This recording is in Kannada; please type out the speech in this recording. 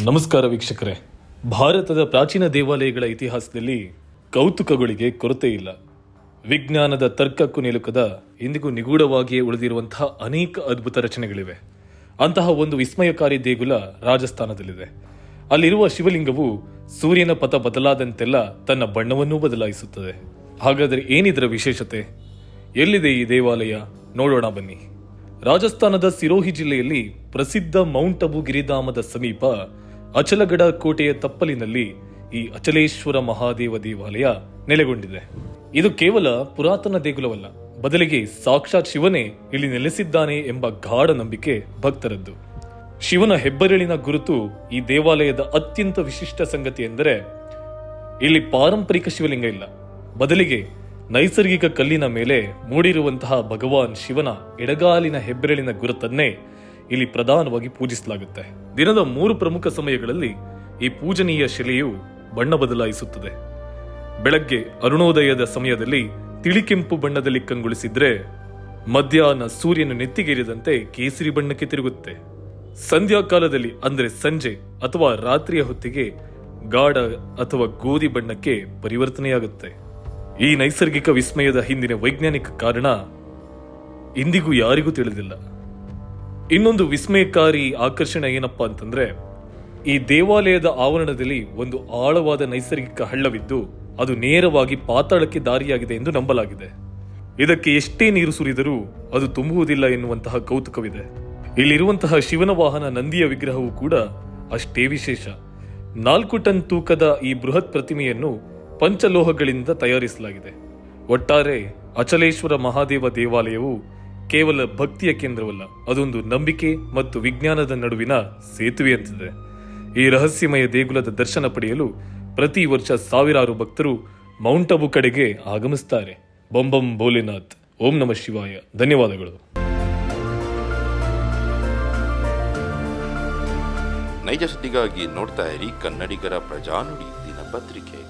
ನಮಸ್ಕಾರ ವೀಕ್ಷಕರೇ. ಭಾರತದ ಪ್ರಾಚೀನ ದೇವಾಲಯಗಳ ಇತಿಹಾಸದಲ್ಲಿ ಕೌತುಕಗಳಿಗೆ ಕೊರತೆ ಇಲ್ಲ. ವಿಜ್ಞಾನದ ತರ್ಕಕ್ಕೂ ನಿಲುಕದ ಇಂದಿಗೂ ನಿಗೂಢವಾಗಿಯೇ ಉಳಿದಿರುವಂತಹ ಅನೇಕ ಅದ್ಭುತ ರಚನೆಗಳಿವೆ. ಅಂತಹ ಒಂದು ವಿಸ್ಮಯಕಾರಿ ದೇಗುಲ ರಾಜಸ್ಥಾನದಲ್ಲಿದೆ. ಅಲ್ಲಿರುವ ಶಿವಲಿಂಗವು ಸೂರ್ಯನ ಪಥ ಬದಲಾದಂತೆಲ್ಲ ತನ್ನ ಬಣ್ಣವನ್ನೂ ಬದಲಾಯಿಸುತ್ತದೆ. ಹಾಗಾದರೆ ಏನಿದರ ವಿಶೇಷತೆ? ಎಲ್ಲಿದೆ ಈ ದೇವಾಲಯ? ನೋಡೋಣ ಬನ್ನಿ. ರಾಜಸ್ಥಾನದ ಸಿರೋಹಿ ಜಿಲ್ಲೆಯಲ್ಲಿ ಪ್ರಸಿದ್ಧ ಮೌಂಟ್ ಅಬು ಗಿರಿಧಾಮದ ಸಮೀಪ ಅಚಲಗಢ ಕೋಟೆಯ ತಪ್ಪಲಿನಲ್ಲಿ ಈ ಅಚಲೇಶ್ವರ ಮಹಾದೇವ ದೇವಾಲಯ ನೆಲೆಗೊಂಡಿದೆ. ಇದು ಕೇವಲ ಪುರಾತನ ದೇಗುಲವಲ್ಲ, ಬದಲಿಗೆ ಸಾಕ್ಷಾತ್ ಶಿವನೇ ಇಲ್ಲಿ ನೆಲೆಸಿದ್ದಾನೆ ಎಂಬ ಗಾಢ ನಂಬಿಕೆ ಭಕ್ತರದ್ದು. ಶಿವನ ಹೆಬ್ಬೆರಳಿನ ಗುರುತು ಈ ದೇವಾಲಯದ ಅತ್ಯಂತ ವಿಶಿಷ್ಟ ಸಂಗತಿ ಎಂದರೆ ಇಲ್ಲಿ ಪಾರಂಪರಿಕ ಶಿವಲಿಂಗ ಇಲ್ಲ, ಬದಲಿಗೆ ನೈಸರ್ಗಿಕ ಕಲ್ಲಿನ ಮೇಲೆ ಮೂಡಿರುವಂತಹ ಭಗವಾನ್ ಶಿವನ ಎಡಗಾಲಿನ ಹೆಬ್ಬೆರಳಿನ ಗುರುತನ್ನೇ ಇಲ್ಲಿ ಪ್ರಧಾನವಾಗಿ ಪೂಜಿಸಲಾಗುತ್ತೆ. ದಿನದ 3 ಪ್ರಮುಖ ಸಮಯಗಳಲ್ಲಿ ಈ ಪೂಜನೀಯ ಶಿಲೆಯು ಬಣ್ಣ ಬದಲಾಯಿಸುತ್ತದೆ. ಬೆಳಗ್ಗೆ ಅರುಣೋದಯದ ಸಮಯದಲ್ಲಿ ತಿಳಿಕೆಂಪು ಬಣ್ಣದಲ್ಲಿ ಕಂಗೊಳಿಸಿದ್ರೆ, ಮಧ್ಯಾಹ್ನ ಸೂರ್ಯನು ನೆತ್ತಿಗೇರಿದಂತೆ ಕೇಸರಿ ಬಣ್ಣಕ್ಕೆ ತಿರುಗುತ್ತೆ. ಸಂಧ್ಯಾಕಾಲದಲ್ಲಿ ಅಂದರೆ ಸಂಜೆ ಅಥವಾ ರಾತ್ರಿಯ ಹೊತ್ತಿಗೆ ಗಾಢ ಅಥವಾ ಗೋಧಿ ಬಣ್ಣಕ್ಕೆ ಪರಿವರ್ತನೆಯಾಗುತ್ತೆ. ಈ ನೈಸರ್ಗಿಕ ವಿಸ್ಮಯದ ಹಿಂದಿನ ವೈಜ್ಞಾನಿಕ ಕಾರಣ ಇಂದಿಗೂ ಯಾರಿಗೂ ತಿಳಿದಿಲ್ಲ. ಇನ್ನೊಂದು ವಿಸ್ಮಯಕಾರಿ ಆಕರ್ಷಣೆ ಏನಪ್ಪಾ ಅಂತಂದ್ರೆ, ಈ ದೇವಾಲಯದ ಆವರಣದಲ್ಲಿ ಒಂದು ಆಳವಾದ ನೈಸರ್ಗಿಕ ಹಳ್ಳವಿದ್ದು ಅದು ನೇರವಾಗಿ ಪಾತಾಳಕ್ಕೆ ದಾರಿಯಾಗಿದೆ ಎಂದು ನಂಬಲಾಗಿದೆ. ಇದಕ್ಕೆ ಎಷ್ಟೇ ನೀರು ಸುರಿದರೂ ಅದು ತುಂಬುವುದಿಲ್ಲ ಎನ್ನುವಂತಹ ಕೌತುಕವಿದೆ. ಇಲ್ಲಿರುವಂತಹ ಶಿವನ ವಾಹನ ನಂದಿಯ ವಿಗ್ರಹವು ಕೂಡ ಅಷ್ಟೇ ವಿಶೇಷ. 4 ಟನ್ ತೂಕದ ಈ ಬೃಹತ್ ಪ್ರತಿಮೆಯನ್ನು ಪಂಚಲೋಹಗಳಿಂದ ತಯಾರಿಸಲಾಗಿದೆ. ಒಟ್ಟಾರೆ ಅಚಲೇಶ್ವರ ಮಹಾದೇವ ದೇವಾಲಯವು ಕೇವಲ ಭಕ್ತಿಯ ಕೇಂದ್ರವಲ್ಲ, ಅದೊಂದು ನಂಬಿಕೆ ಮತ್ತು ವಿಜ್ಞಾನದ ನಡುವಿನ ಸೇತುವೆಯಂತಿದೆ. ಈ ರಹಸ್ಯಮಯ ದೇಗುಲದ ದರ್ಶನ ಪಡೆಯಲು ಪ್ರತಿ ವರ್ಷ ಸಾವಿರಾರು ಭಕ್ತರು ಮೌಂಟ್ ಅಬು ಕಡೆಗೆ ಆಗಮಿಸುತ್ತಾರೆ. ಬಂ ಭೋಲೆನಾಥ್. ಓಂ ನಮಃ ಶಿವಾಯ. ಧನ್ಯವಾದಗಳು. ನೈಜ ಸುದ್ದಿಗಾಗಿ ನೋಡ್ತಾ ಇರಿ ಕನ್ನಡಿಗರ ಪ್ರಜಾನುಡಿ ದಿನಪತ್ರಿಕೆ.